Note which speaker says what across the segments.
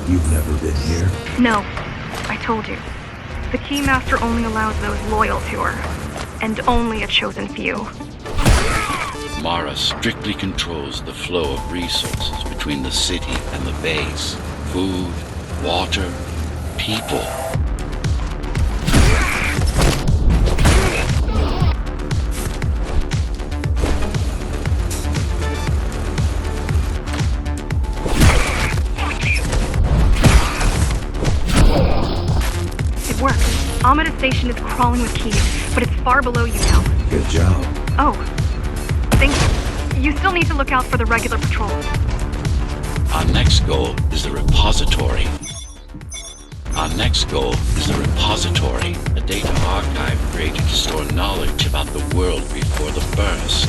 Speaker 1: You've never been here?
Speaker 2: No, I told you. The Keymaster only allows those loyal to her, and only a chosen few.
Speaker 3: Mara strictly controls the flow of resources between the city and the base. Food, water, people.
Speaker 2: It worked. Amida Station is crawling with keys, but it's far below you now.
Speaker 1: Good job.
Speaker 2: Oh. Thank you. You still need to look out for the regular patrols.
Speaker 3: Our next goal is the repository. A data archive created to store knowledge about the world before the burst.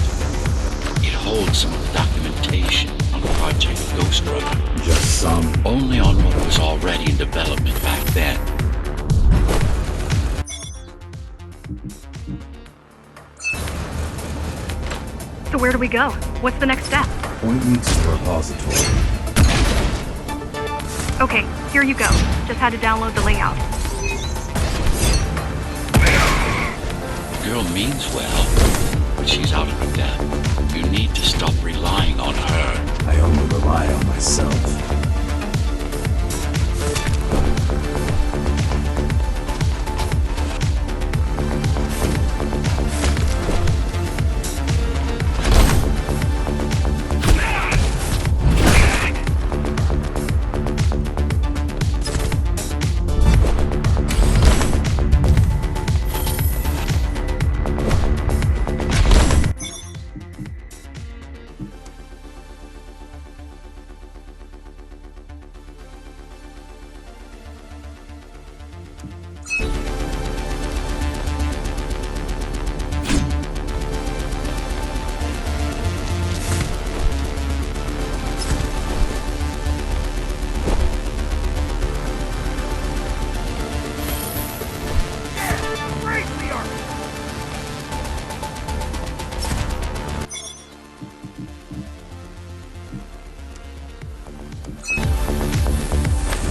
Speaker 3: It holds some of the documentation on Project Ghostrunner.
Speaker 1: Just some?
Speaker 3: Only on what was already in development back then.
Speaker 2: So where do we go? What's the next step?
Speaker 1: Point me to the repository.
Speaker 2: Okay, here you go. Just had to download the layout.
Speaker 3: The girl means well, but she's out of her depth. You need to stop relying on her.
Speaker 1: I only rely on myself.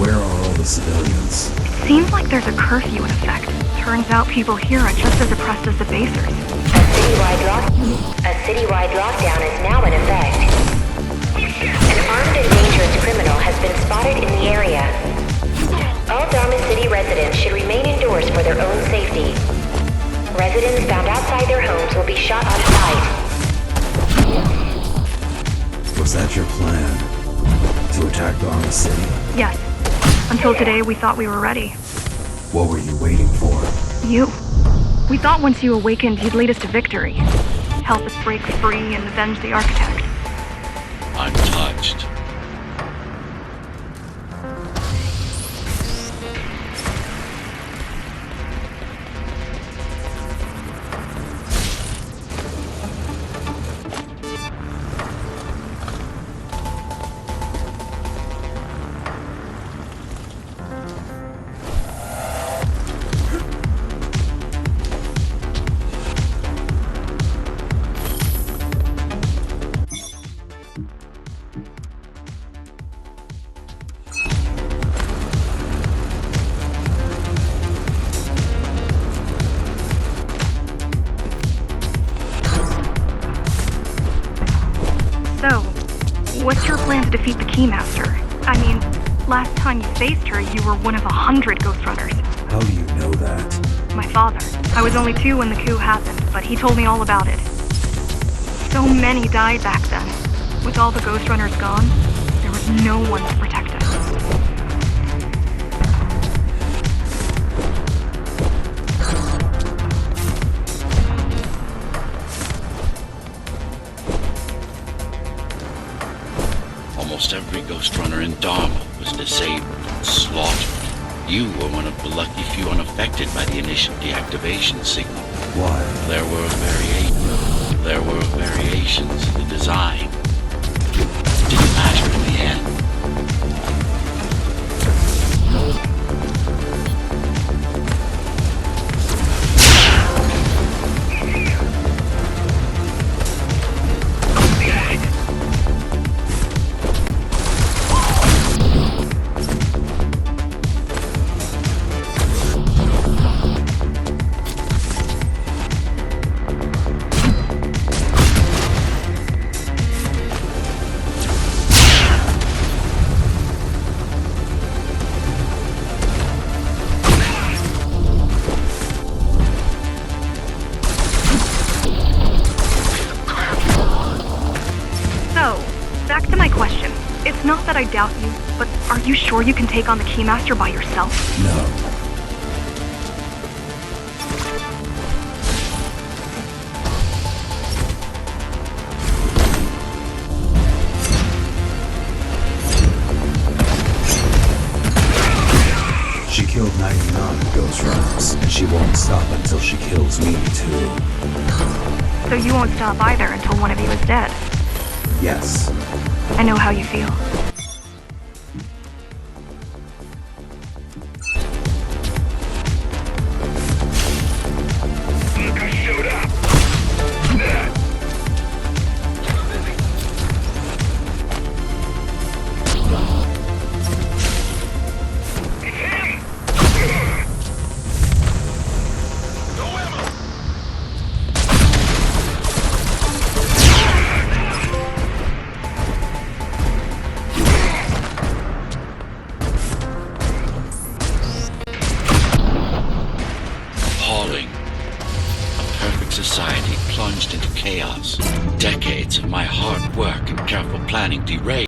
Speaker 1: Where are all the civilians?
Speaker 2: Seems like there's a curfew in effect. Turns out people here are just as oppressed as the basers.
Speaker 4: A citywide lockdown is now in effect. An armed and dangerous criminal has been spotted in the area. All Dharma-City residents should remain indoors for their own safety. Residents found outside their homes will be shot on sight.
Speaker 1: Was that your plan? To attack Dharma-City?
Speaker 2: Yes. Until today, we thought we were ready.
Speaker 1: What were you waiting for?
Speaker 2: You. We thought once you awakened, you'd lead us to victory. Help us break free and avenge the Architect.
Speaker 3: I'm touched.
Speaker 2: So, what's your plan to defeat the Keymaster? I mean, last time you faced her, you were one of 100 Ghostrunners.
Speaker 1: How do you know that?
Speaker 2: My father. I was only 2 when the coup happened, but he told me all about it. So many died back then. With all the Ghostrunners gone, there was no one to protect us.
Speaker 3: Almost every Ghostrunner in Dharma was disabled, slaughtered. You were one of the lucky few unaffected by the initial deactivation signal.
Speaker 1: Why?
Speaker 3: There were variations in the design. It didn't matter in the end.
Speaker 2: It's not that I doubt you, but are you sure you can take on the Keymaster by yourself?
Speaker 1: No. She killed 99 Ghostrunners, and she won't stop until she kills me too.
Speaker 2: So you won't stop either until one of you is dead.
Speaker 1: Yes.
Speaker 2: I know how you feel.
Speaker 3: Society plunged into chaos. Decades of my hard work and careful planning derailed.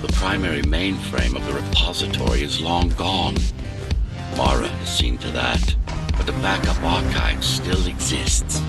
Speaker 3: The primary mainframe of the repository is long gone. Mara has seen to that, but the backup archive still exists.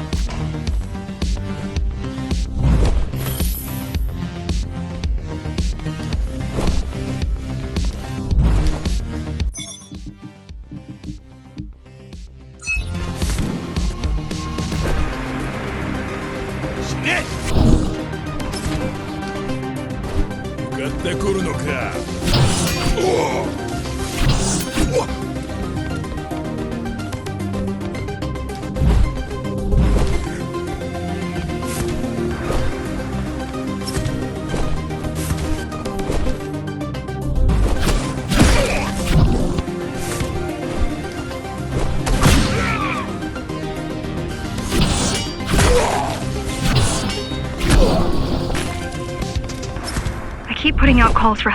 Speaker 2: I keep putting out calls for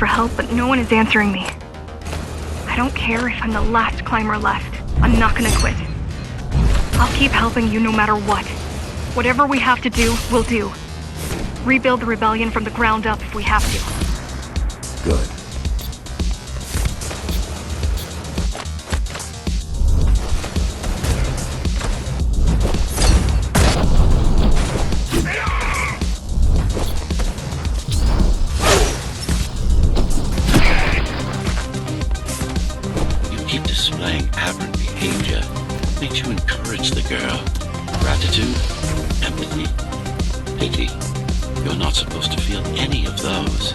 Speaker 2: help, but no one is answering me. I don't care if I'm the last climber left. I'm not gonna quit. I'll keep helping you no matter what. Whatever we have to do, we'll do. Rebuild the rebellion from the ground up if we have to.
Speaker 1: Good.
Speaker 3: Displaying aberrant behavior makes you encourage the girl. Gratitude, empathy, pity. You're not supposed to feel any of those.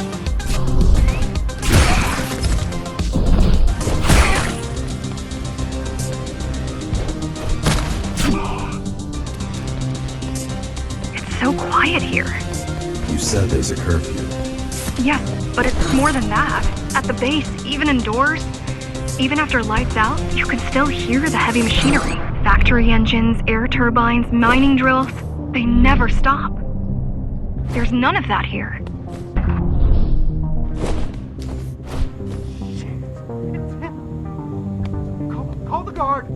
Speaker 2: It's so quiet here.
Speaker 1: You said there's a curfew.
Speaker 2: Yes, but it's more than that. At the base, even indoors, even after lights out, you can still hear the heavy machinery. Factory engines, air turbines, mining drills. They never stop. There's none of that here.
Speaker 5: Call the guard!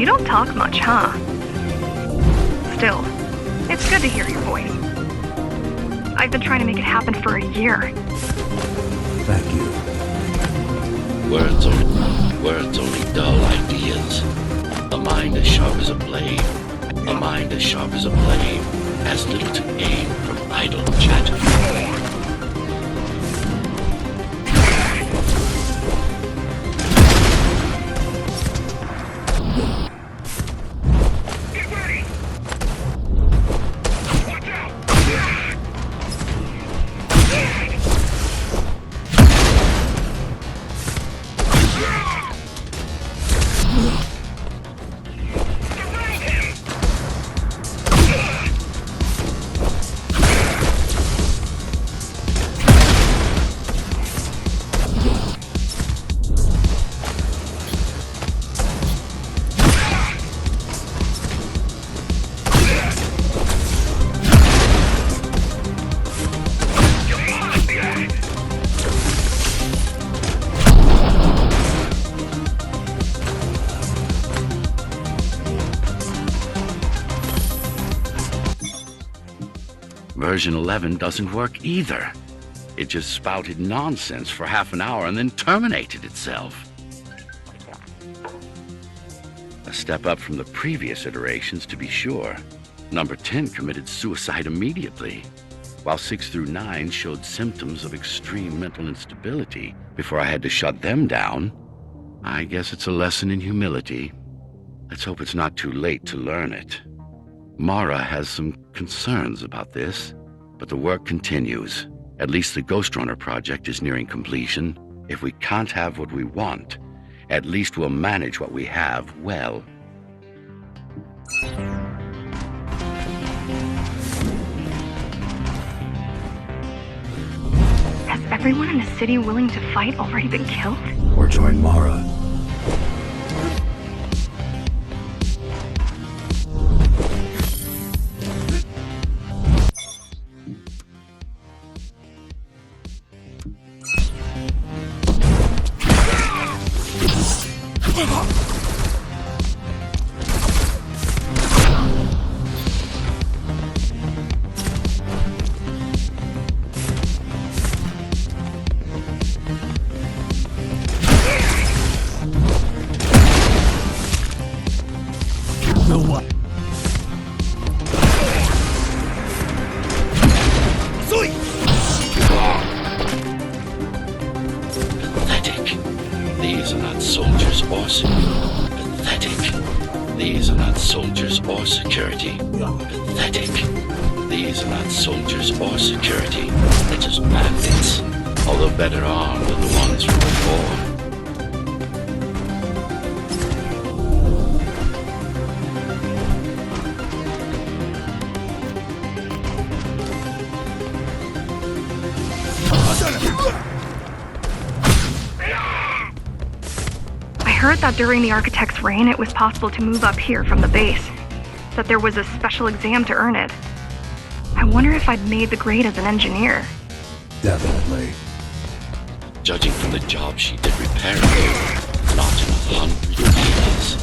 Speaker 2: You don't talk much, huh? Still, it's good to hear your voice. I've been trying to make it happen for a year.
Speaker 1: Thank you.
Speaker 3: Words only dull ideas. A mind as sharp as a blade. A mind as sharp as a blade has little to gain from idle chatter. Version 11 doesn't work either. It just spouted nonsense for half an hour and then terminated itself. A step up from the previous iterations, to be sure. Number 10 committed suicide immediately, while 6 through 9 showed symptoms of extreme mental instability before I had to shut them down. I guess it's a lesson in humility. Let's hope it's not too late to learn it. Mara has some concerns about this, but the work continues. At least the Ghostrunner project is nearing completion. If we can't have what we want, at least we'll manage what we have well.
Speaker 2: Has everyone in the city willing to fight already been killed?
Speaker 1: Or join Mara.
Speaker 3: These are not soldiers or security. Pathetic. These are not soldiers or security. Pathetic. These are not soldiers or security. They're just bandits, although better armed than the ones from before.
Speaker 2: I heard that during the architect's reign it was possible to move up here from the base, that there was a special exam to earn it. I wonder if I'd made the grade as an engineer.
Speaker 1: Definitely.
Speaker 3: Judging from the job she did repairing you, not in 100 years.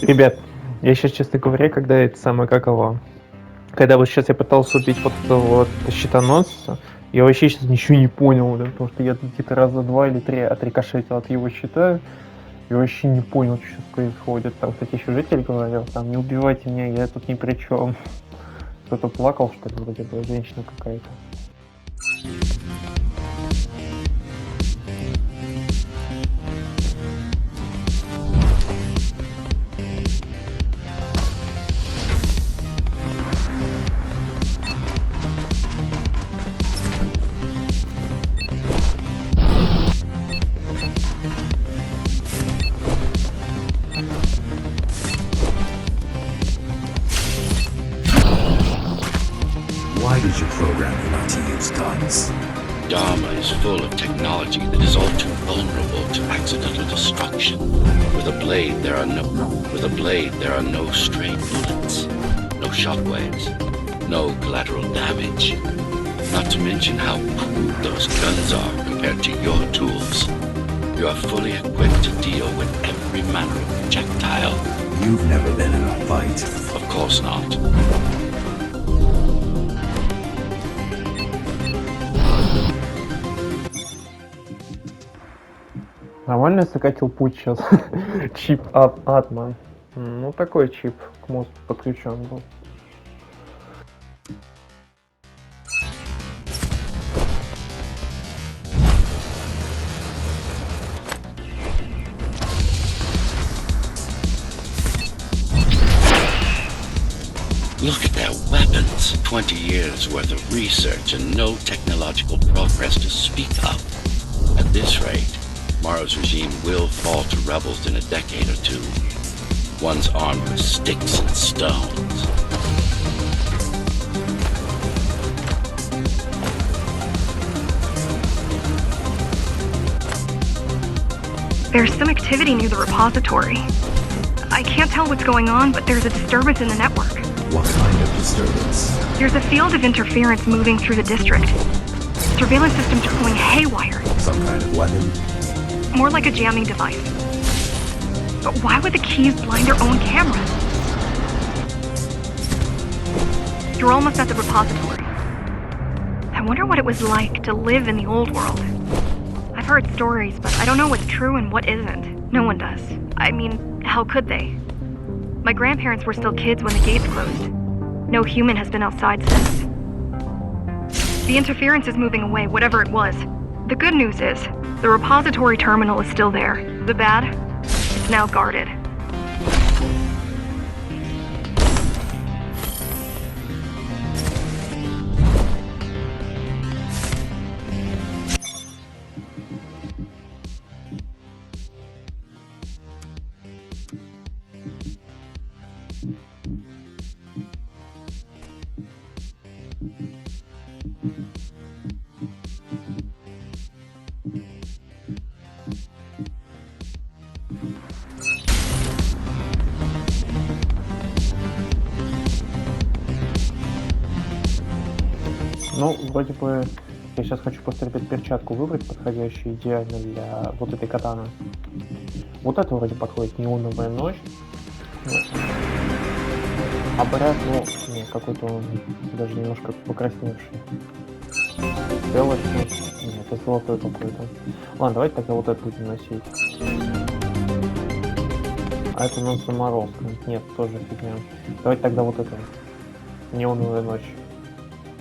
Speaker 6: Ребят, я сейчас, честно говоря, когда это самое каково, когда вот сейчас я пытался убить вот этого вот щитоносца, Я вообще сейчас ничего не понял, да, потому что я где-то раза 2 или 3 отрикошетил от его щита. И вообще не понял, что сейчас происходит. Там, кстати, еще житель говорил, там, не убивайте меня, я тут ни при чем. Кто-то плакал, что ли, вроде бы, женщина какая-то.
Speaker 1: Why did you program me not to use guns?
Speaker 3: Dharma is full of technology that is all too vulnerable to accidental destruction. With a blade, there are no stray bullets, no shockwaves, no collateral damage. Not to mention how crude those guns are compared to your tools. You are fully equipped to deal with every manner of projectile.
Speaker 1: You've never been in a fight.
Speaker 3: Of course not.
Speaker 6: Нормально сократил путь сейчас. Чип Атман. Ну, такой чип к мозгу подключен был.
Speaker 3: Look at their weapons. 20 years worth of research and no technological progress to speak of. At this rate, Morrow's regime will fall to rebels in a decade or two. One's armed with sticks and stones.
Speaker 2: There's some activity near the repository. I can't tell what's going on, but there's a disturbance in the network.
Speaker 1: What kind of disturbance?
Speaker 2: There's a field of interference moving through the district. Surveillance systems are going haywire.
Speaker 1: Some kind of weapon?
Speaker 2: More like a jamming device. But why would the keys blind their own cameras? You're almost at the repository. I wonder what it was like to live in the old world. I've heard stories, but I don't know what's true and what isn't. No one does. I mean, how could they? My grandparents were still kids when the gates closed. No human has been outside since. The interference is moving away, whatever it was. The good news is, the repository terminal is still there. The bad? It's now guarded.
Speaker 6: Ну, вроде бы, я сейчас хочу просто перчатку выбрать, подходящую идеально для вот этой катаны. Вот это вроде подходит, неоновая ночь. Обряд, ну, нет, какой-то он даже немножко покрасневший. Белый, нет, это золотой какой-то. Ладно, давайте тогда вот это будем носить. А это у нас заморозка. Нет, тоже фигня. Давайте тогда вот это. Неоновая ночь.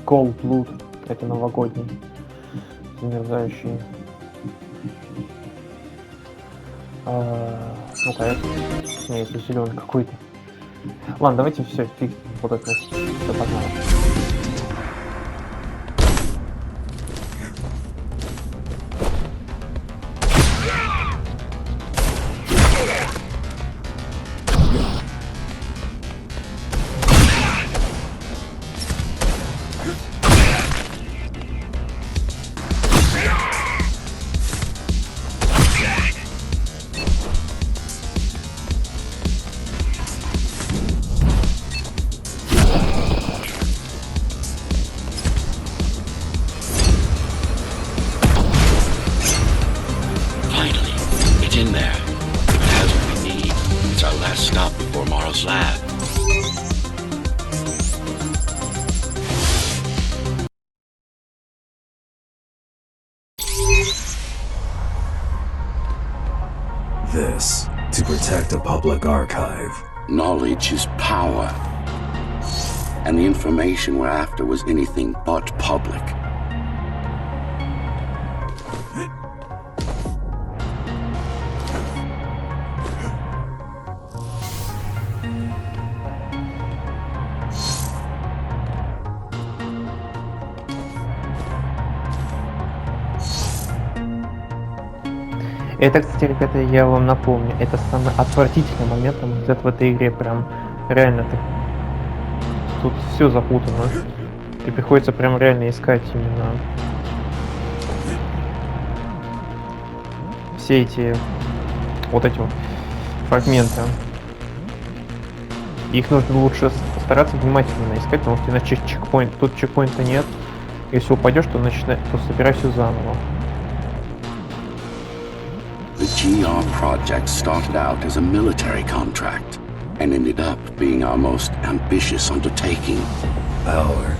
Speaker 6: Cold Blood, это новогодний, замерзающий. Ну-ка, это... Не, это зеленый какой-то. Ладно, давайте все, фиг, вот это, все, погнали.
Speaker 1: protect a public archive.
Speaker 3: Knowledge is power. And the information we're after was anything but public.
Speaker 6: Это, кстати, ребята, я вам напомню, это самый отвратительный момент, на мой взгляд, в этой игре. Прям реально так. Тут все запутано. И приходится прям реально искать именно все эти вот фрагменты. Их нужно лучше постараться внимательно искать, потому что иначе тут чекпоинта нет. Если упадешь, то собирай все заново.
Speaker 3: The GR project started out as a military contract and ended up being our most ambitious undertaking.
Speaker 1: Power.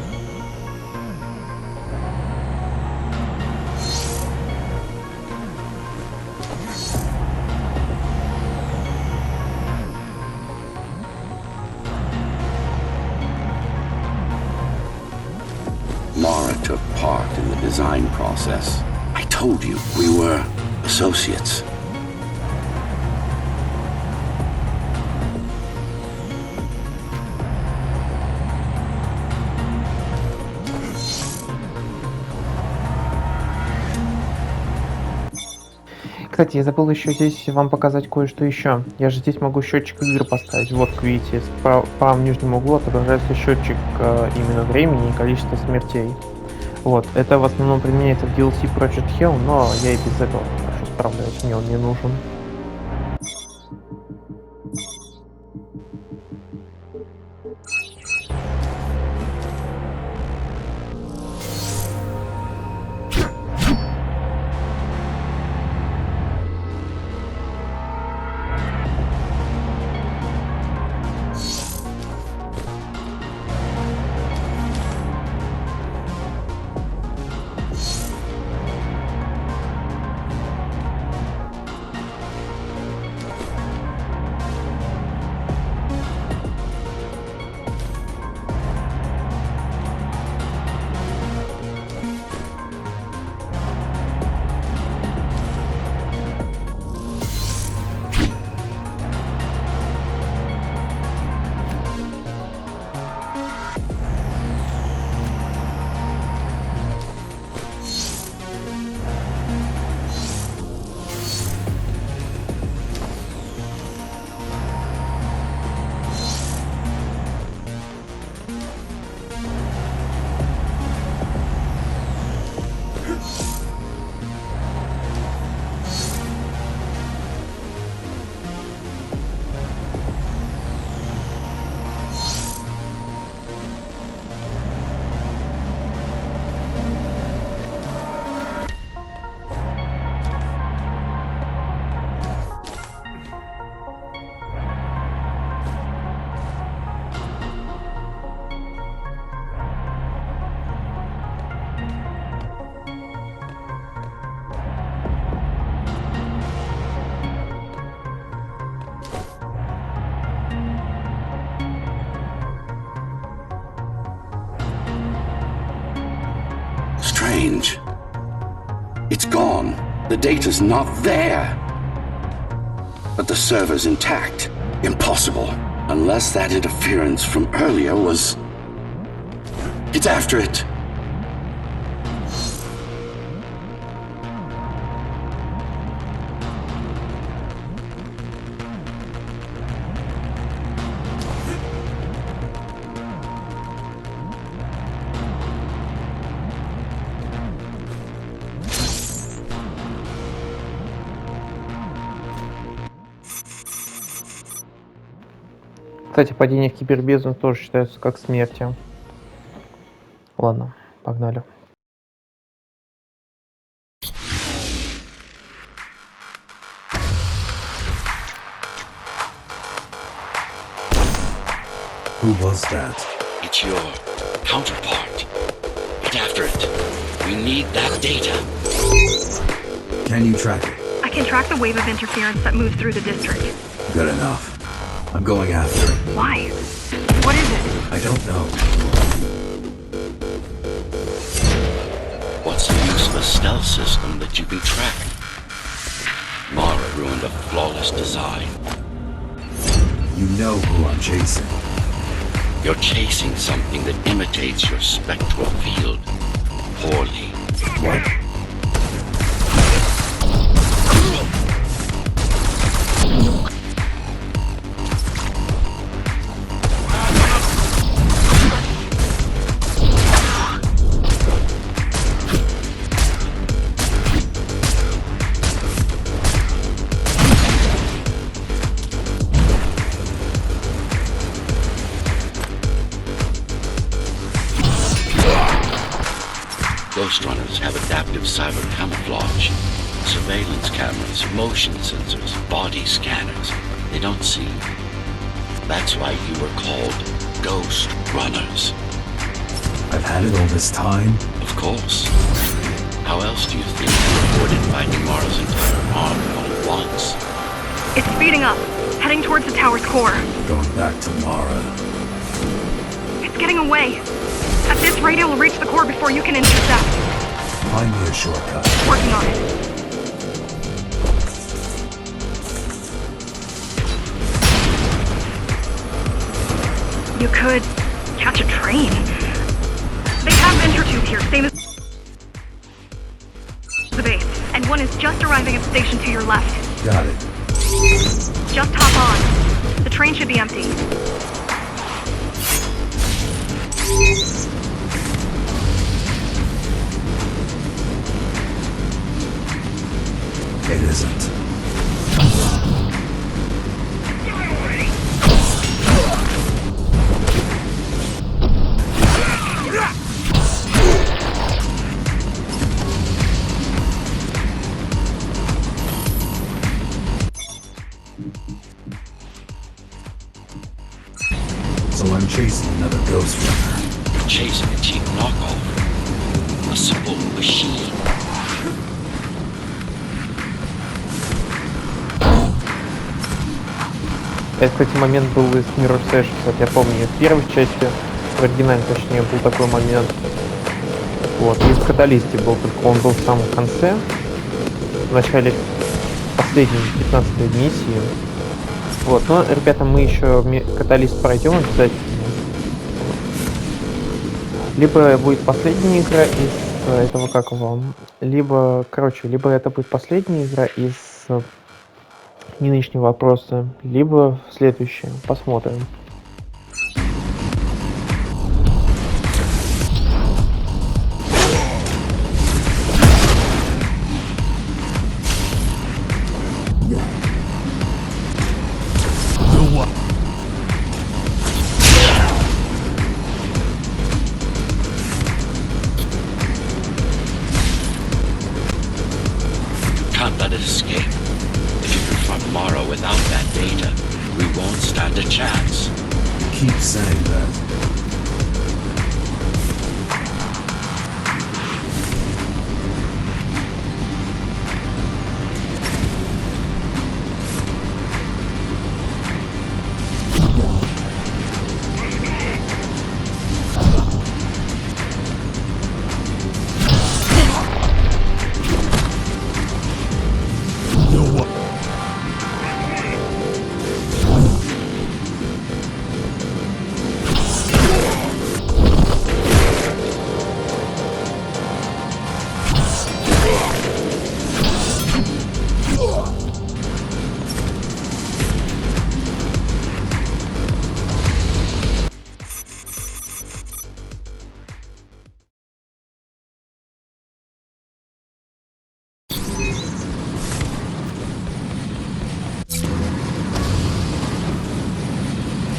Speaker 3: Mara took part in the design process. I told you we were associates.
Speaker 6: Кстати, я забыл еще здесь вам показать кое-что еще. Я же здесь могу счетчик игр поставить. Вот, видите, в правом нижнем углу отображается счетчик именно времени и количества смертей. Вот, это в основном применяется в DLC против Хель, но я и без этого хорошо справляюсь, мне он не нужен.
Speaker 3: Strange. It's gone. The data's not there. But the server's intact. Impossible. Unless that interference from earlier was... It's after it.
Speaker 6: Кстати, падение в кибербездну тоже считается как смертью. Ладно, погнали.
Speaker 1: Who was that?
Speaker 3: It's your counterpart. Get after it. We need that data.
Speaker 1: Can you track it?
Speaker 2: I can track the wave of interference that moves through the district.
Speaker 1: Good enough. I'm going after it.
Speaker 2: Why? What is it?
Speaker 1: I don't know.
Speaker 3: What's the use of a stealth system that you can track? Mara ruined a flawless design.
Speaker 1: You know who I'm chasing.
Speaker 3: You're chasing something that imitates your spectral field. Poorly.
Speaker 1: What?
Speaker 3: Ghostrunners have adaptive cyber camouflage, surveillance cameras, motion sensors, body scanners. They don't see. That's why you were called Ghost Runners.
Speaker 1: I've had it all this time?
Speaker 3: Of course. How else do you think you avoided finding Mara's entire army all at once?
Speaker 2: It's speeding up, heading towards the tower's core.
Speaker 1: Going back to Mara.
Speaker 2: It's getting away. At this rate, it will reach the core before you can intercept.
Speaker 1: Find me a shortcut.
Speaker 2: Working on it. You could catch a train. They have intertube here, same as the base, and one is just arriving at the station to your left.
Speaker 1: Got it.
Speaker 2: Just hop on. The train should be empty.
Speaker 1: It isn't. So I'm chasing another Ghostrunner.
Speaker 3: You're chasing a cheap knockoff. A simple machine.
Speaker 6: Это, кстати, момент был из Mirror Sessions, вот я помню, в первой части, в оригинале, точнее, был такой момент. Вот, и в Каталисте был, только он был в самом конце, в начале последней 15-й миссии. Вот, но, ребята, мы еще Каталист пройдем обязательно. Либо будет последняя игра из этого, как вам, либо, короче, либо это будет последняя игра из нынешнего вопроса, либо следующее. Посмотрим.
Speaker 3: Can't let it escape. If you confront Mara without that data, we won't stand a chance.
Speaker 1: Keep saying that.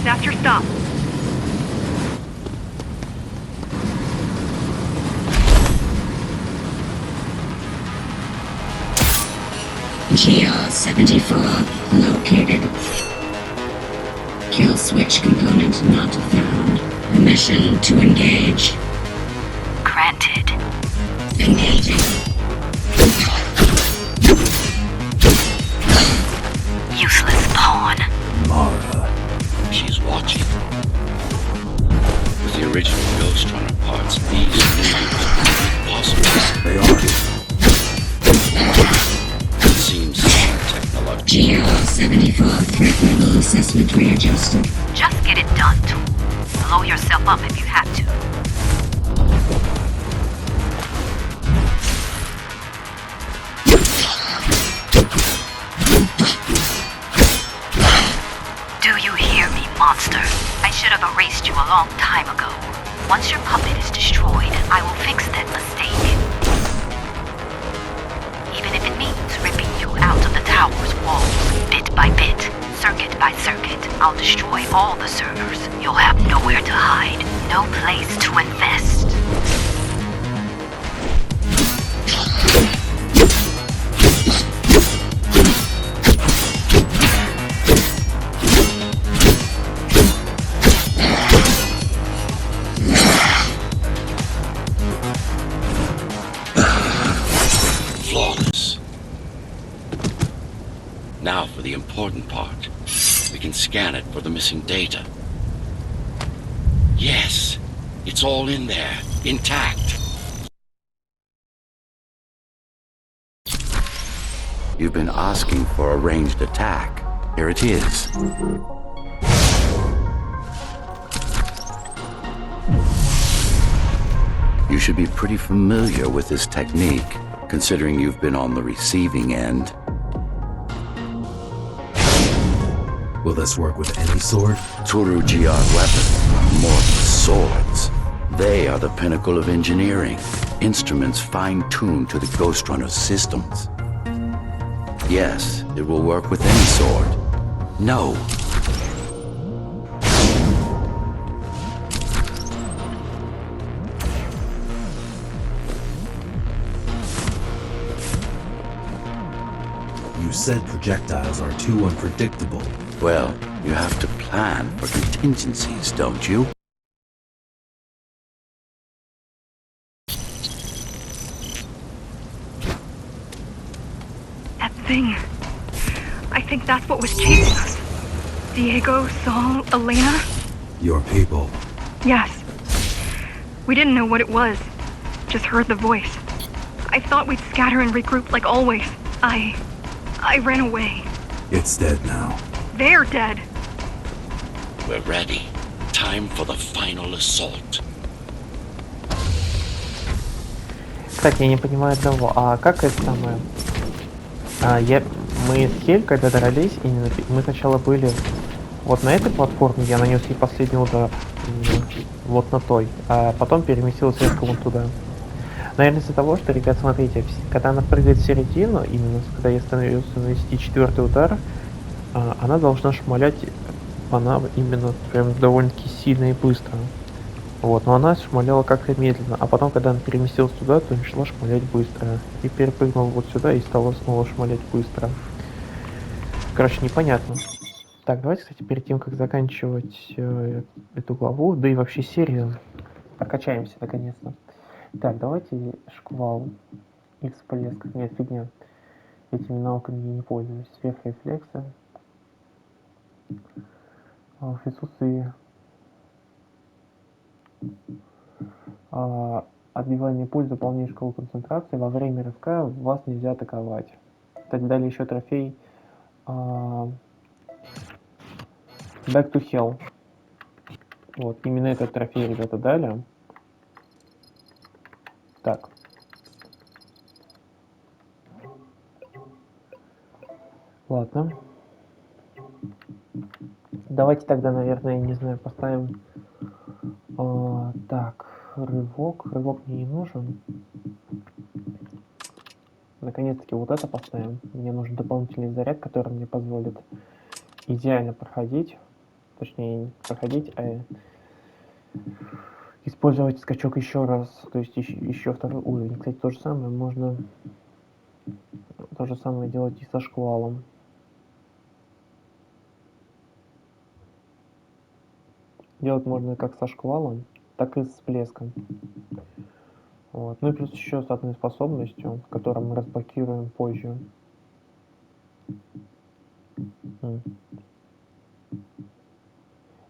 Speaker 2: That's your stop.
Speaker 7: GR-74 located. Kill switch component not found. Permission to engage.
Speaker 4: Granted.
Speaker 7: Engaging.
Speaker 4: Useless
Speaker 7: pawn.
Speaker 1: Mara.
Speaker 3: She's watching. With the original Ghostrunner parts, these moves are possible.
Speaker 1: They are.
Speaker 3: It seems technological.
Speaker 7: GL-74 threat level assessment readjusted.
Speaker 8: Just get it done, Tool. Blow yourself up if you have to. Do you hear me, monster? I should have erased you a long time ago. Once your puppet is destroyed, I will fix that mistake. Even if it means ripping you out of the tower's walls, bit by bit, circuit by circuit, I'll destroy all the servers. You'll have nowhere to hide, no place to invest.
Speaker 3: Flawless. Now for the important part. We can scan it for the missing data. Yes, it's all in there, intact.
Speaker 9: You've been asking for a ranged attack. Here it is. You should be pretty familiar with this technique, considering you've been on the receiving end.
Speaker 1: Will this work with any sword?
Speaker 9: Turu Jiar weapons are more than swords. They are the pinnacle of engineering, instruments fine-tuned to the Ghostrunner systems. Yes, it will work with any sword. No.
Speaker 1: You said projectiles are too unpredictable.
Speaker 9: Well, you have to plan for contingencies, don't you?
Speaker 2: That thing. I think that's what was chasing us. Diego, Saul, Elena?
Speaker 1: Your people.
Speaker 2: Yes. We didn't know what it was. Just heard the voice. I thought we'd scatter and regroup like always. I ran away.
Speaker 1: It's dead now.
Speaker 2: They're dead.
Speaker 3: We're ready. Time for the final assault.
Speaker 6: Кстати, я не понимаю одного, а как это самое? Мы с Хель, когда дрались, именно мы сначала были вот на этой платформе, я нанес ей последний удар, вот на той, а потом переместился резко вон туда. Наверное, из-за того, что, ребят, смотрите, когда она прыгает в середину, именно когда я становлюсь нанести четвертый удар, она должна шмалять, она именно прям довольно-таки сильно и быстро. Вот, но она шмаляла как-то медленно, а потом, когда она переместилась туда, то начала шмалять быстро. И перепрыгнула вот сюда и стала снова шмалять быстро. Короче, непонятно. Так, давайте, кстати, перед тем, как заканчивать эту главу, да и вообще серию, прокачаемся наконец-то. Так, давайте шквал и всплеск. Нет, фигня. Этими навыками я не пользуюсь. Сверхрефлексы. В присутствии отбивание пуль, заполняет шкалу концентрации. Во время рывка вас нельзя атаковать. Кстати, дали еще трофей Back to Hell. Вот, именно этот трофей, ребята, дали. Так. Ладно. Давайте тогда, наверное, не знаю, поставим... так, рывок. Рывок мне не нужен. Наконец-таки вот это поставим. Мне нужен дополнительный заряд, который мне позволит идеально проходить. Точнее, не проходить, а использовать скачок еще раз. То есть еще второй уровень. Кстати, то же самое можно... То же самое делать и со шквалом. Делать можно как со шквалом, так и с всплеском. Вот. Ну и плюс еще с одной способностью, которую мы разблокируем позже.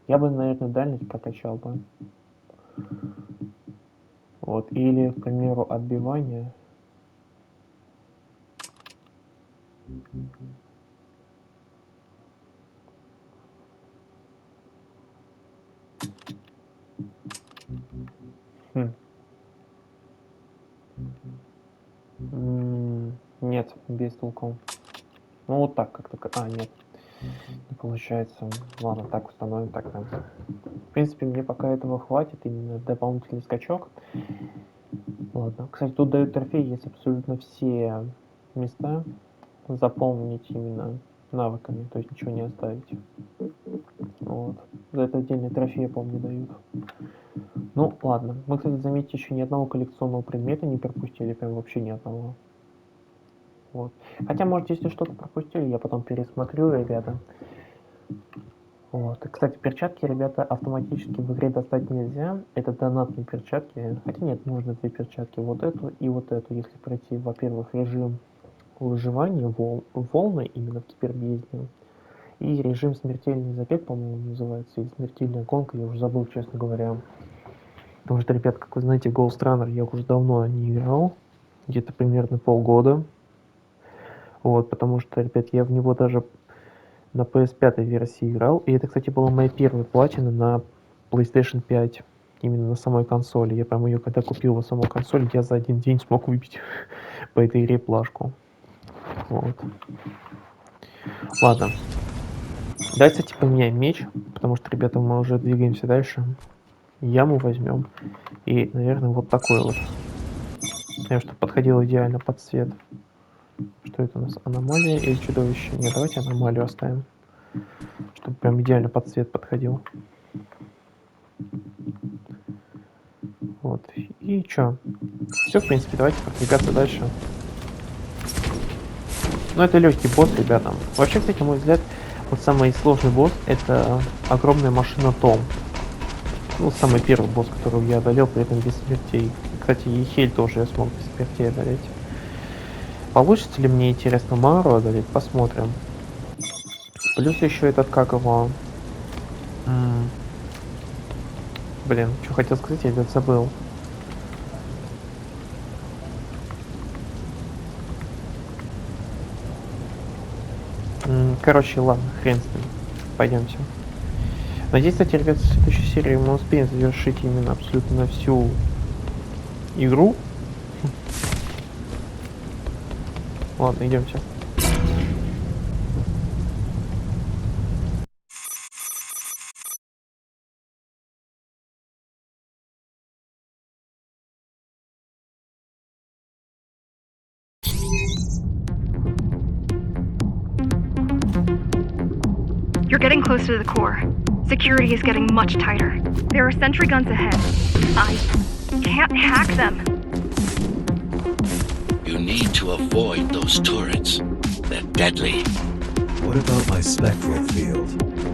Speaker 6: Я бы, наверное, дальность прокачал бы. Вот. Или, к примеру, отбивание. Нет, без толком. Ну вот так как-то. Нет. Не получается. Ладно, так установим тогда. В принципе, мне пока этого хватит, именно дополнительный скачок. Ладно. Кстати, тут дают трофей, если абсолютно все места заполнить именно навыками, то есть ничего не оставить. Вот. За это отдельный трофей, я помню, дают. Ну, ладно. Мы, кстати, заметьте, еще ни одного коллекционного предмета не пропустили, прям вообще ни одного. Вот. Хотя, может, если что-то пропустили, я потом пересмотрю, ребята. Вот. И, кстати, перчатки, ребята, автоматически в игре достать нельзя. Это донатные перчатки. Хотя нет, нужно две перчатки. Вот эту и вот эту. Если пройти, во-первых, режим выживания, волны, именно в кибербезне. И режим смертельный забег, по-моему, называется. Или смертельная гонка, я уже забыл, честно говоря. Потому что, ребят, как вы знаете, Ghostrunner я уже давно не играл. Где-то примерно полгода. Вот, потому что, ребят, я в него даже на PS5 версии играл. И это, кстати, была моя первая платина на PlayStation 5. Именно на самой консоли. Я прям ее, когда купил на саму консоль, я за один день смог выбить по этой игре плашку. Вот. Ладно. Давайте, кстати, поменяем меч. Потому что, ребята, мы уже двигаемся дальше. Яму возьмем. И, наверное, вот такой вот. Потому что подходило идеально под цвет. Что это у нас? Аномалия или чудовище? Нет, давайте аномалию оставим. Чтобы прям идеально под цвет подходил. Вот. И чё? Все, в принципе, давайте продвигаться дальше. Ну, это легкий босс, ребята. Вообще, кстати, на мой взгляд, вот самый сложный босс — это огромная машина Том. Ну, самый первый босс, которого я одолел, при этом без смертей. Кстати, и Хель тоже я смог без смертей одолеть. Получится ли мне, интересно, Мару одолеть? Посмотрим. Плюс еще этот, как его... Блин, что хотел сказать, я опять забыл. Короче, ладно, хрен с ним. Пойдемте. Надеюсь, кстати, ребят, в следующей серии мы успеем завершить именно абсолютно всю игру. Ладно, идемте.
Speaker 2: You're getting close to the core. Security is getting much tighter. There are sentry guns ahead. I can't hack them.
Speaker 3: You need to avoid those turrets. They're deadly.
Speaker 1: What about my spectral field?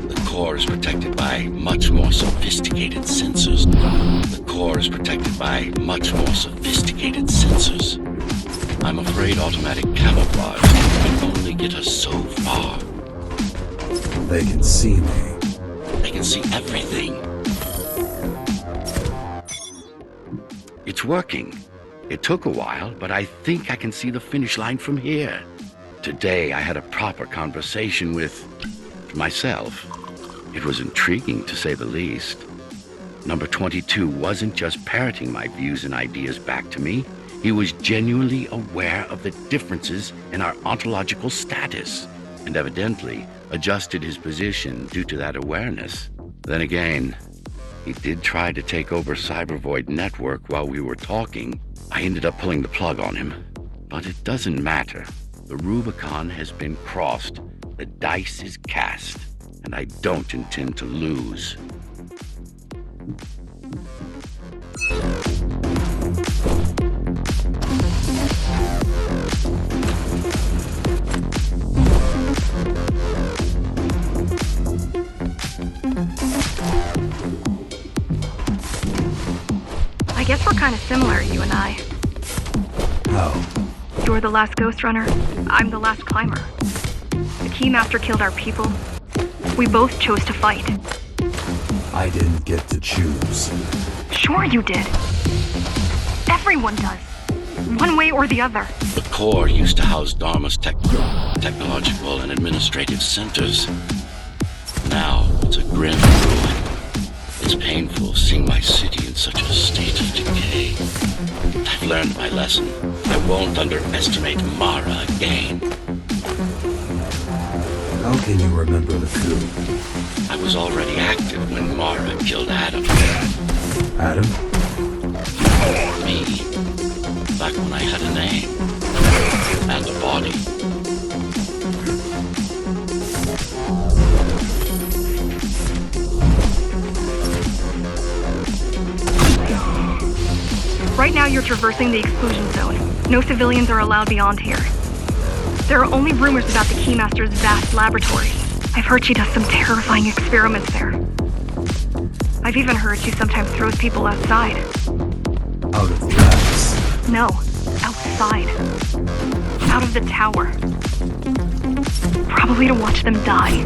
Speaker 3: The core is protected by much more sophisticated sensors. The core is protected by much more sophisticated sensors. I'm afraid automatic camouflage can only get us so far.
Speaker 1: They can see me.
Speaker 3: They can see everything. It's working. It took a while, but I think I can see the finish line from here. Today I had a proper conversation with myself. It was intriguing, to say the least. Number 22 wasn't just parroting my views and ideas back to me. He was genuinely aware of the differences in our ontological status, and evidently adjusted his position due to that awareness. Then again, he did try to take over Cybervoid Network while we were talking. I ended up pulling the plug on him. But it doesn't matter. The Rubicon has been crossed. The dice is cast. And I don't intend to lose.
Speaker 2: I guess we're kind of similar, you and I.
Speaker 1: How?
Speaker 2: You're the last Ghostrunner. I'm the last climber. The Keymaster killed our people. We both chose to fight.
Speaker 1: I didn't get to choose.
Speaker 2: Sure you did. Everyone does. One way or the other.
Speaker 3: The core used to house Dharma's technological and administrative centers. Now it's a grim ruin. It's painful seeing my city in such a state of decay. I've learned my lesson. I won't underestimate Mara again.
Speaker 1: How can you remember the coup?
Speaker 3: I was already active when Mara killed Adam.
Speaker 1: Adam?
Speaker 3: Me. Back when I had a name. And a body.
Speaker 2: Right now you're traversing the exclusion zone. No civilians are allowed beyond here. There are only rumors about the Keymaster's vast laboratory. I've heard she does some terrifying experiments there. I've even heard she sometimes throws people outside.
Speaker 1: Out of the labs?
Speaker 2: No, outside. Out of the tower. Probably to watch them die.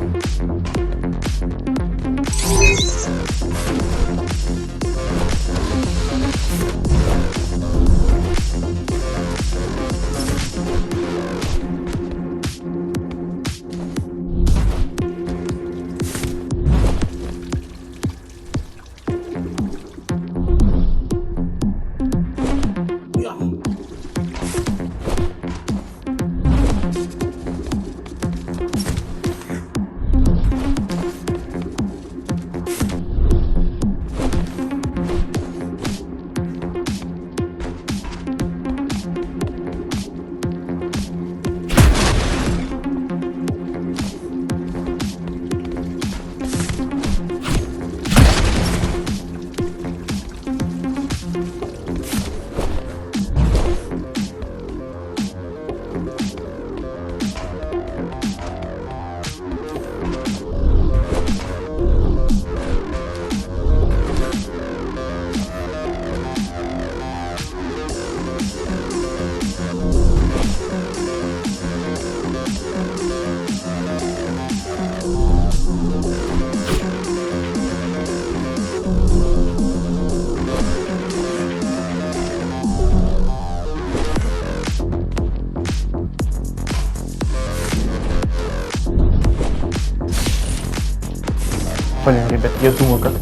Speaker 6: Блин, ребят, я думаю, как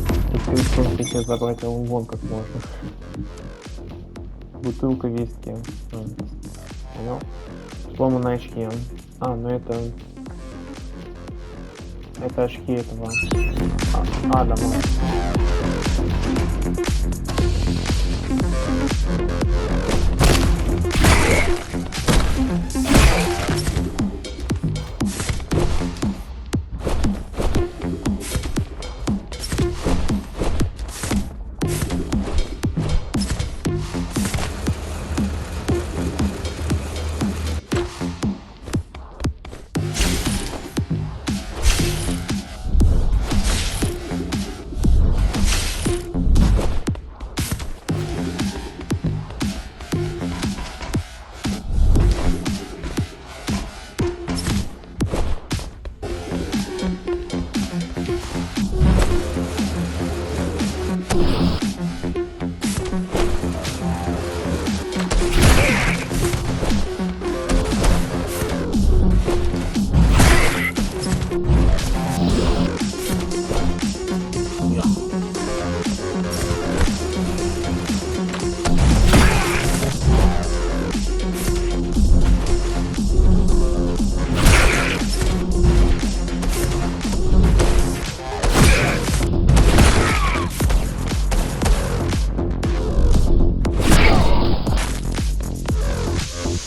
Speaker 6: тебе забрать его вон как можно. Бутылка виски. Понял? Сломанные очки. Ну это очки этого Адама.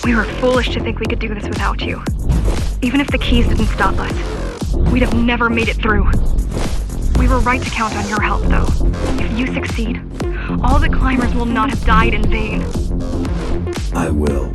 Speaker 2: We were foolish to think we could do this without you. Even if the keys didn't stop us, we'd have never made it through. We were right to count on your help, though. If you succeed, all the climbers will not have died in vain.
Speaker 1: I will.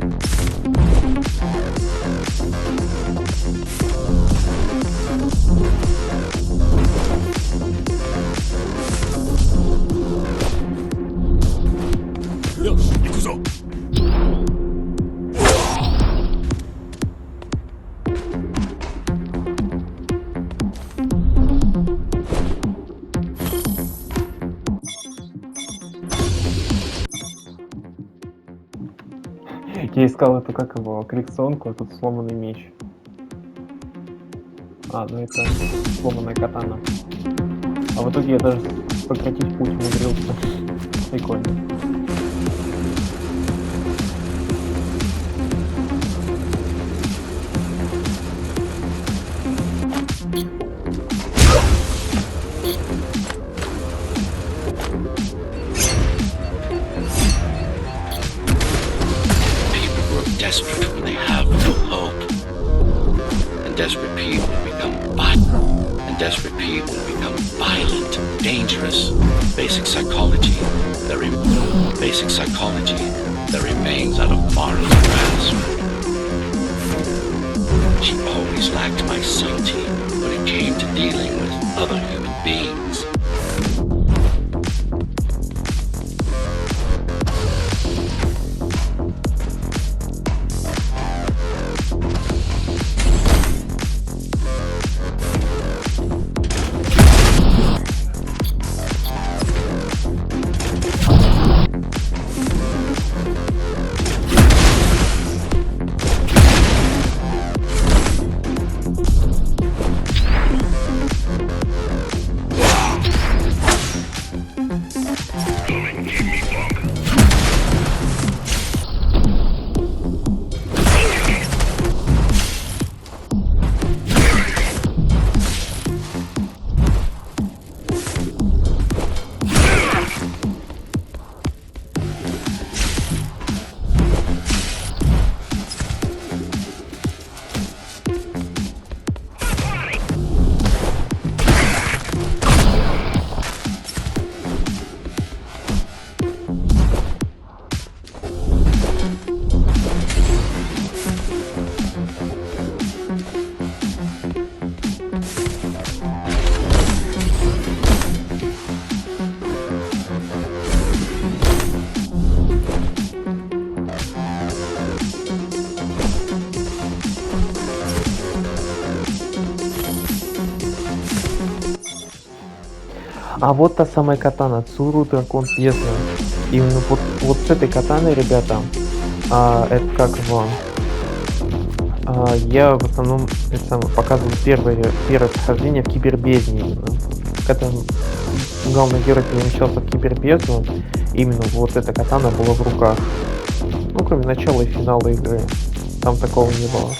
Speaker 6: Чуть я искал эту, как его, коллекционку, а тут сломанный меч. А, ну это сломанная катана. А в итоге я даже сократить путь умудрился. Прикольно.
Speaker 3: Desperate when they have no hope. And desperate people become violent. And desperate people become violent, dangerous. Basic psychology that remains out of moral grasp. She always lacked my subtlety when it came to dealing with other human beings.
Speaker 6: А вот та самая катана, Цуру дракон пьеса. Именно вот с этой катаной, ребята, это как вам? Я в основном показывал первое прохождение в кибербезне именно. Когда главный герой перемещался в кибербезну, именно вот эта катана была в руках. Ну, кроме начала и финала игры. Там такого не было.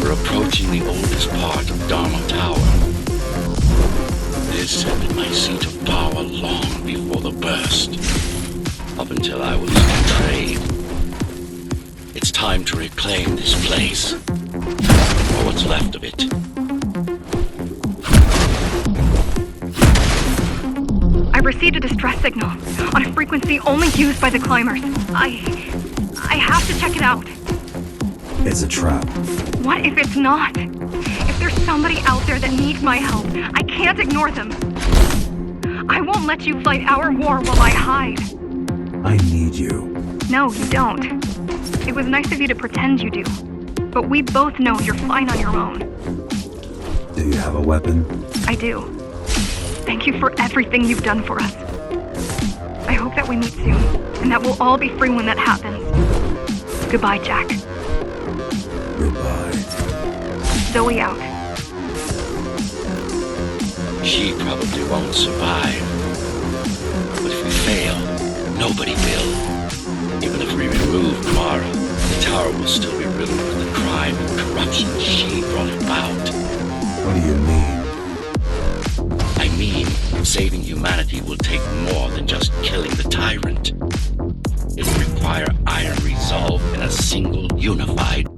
Speaker 3: We're approaching the oldest part of Dharma Tower. It is set in my seat of power long before the burst, up until I was betrayed. It's time to reclaim this place, or what's left of it.
Speaker 2: I received a distress signal on a frequency only used by the climbers. I have to check it out.
Speaker 1: It's a trap.
Speaker 2: What if it's not? If there's somebody out there that needs my help, I can't ignore them. I won't let you fight our war while I hide.
Speaker 1: I need you.
Speaker 2: No, you don't. It was nice of you to pretend you do. But we both know you're fine on your own.
Speaker 1: Do you have a weapon?
Speaker 2: I do. Thank you for everything you've done for us. I hope that we meet soon, and that we'll all be free when that happens. Goodbye, Jack.
Speaker 1: Goodbye.
Speaker 2: Zoe out.
Speaker 3: She probably won't survive. But if we fail, nobody will. Even if we remove Mara, the tower will still be riddled with the crime and corruption she brought about.
Speaker 1: What do you mean?
Speaker 3: I mean, saving humanity will take more than just killing the tyrant. It will require iron resolve in a single, unified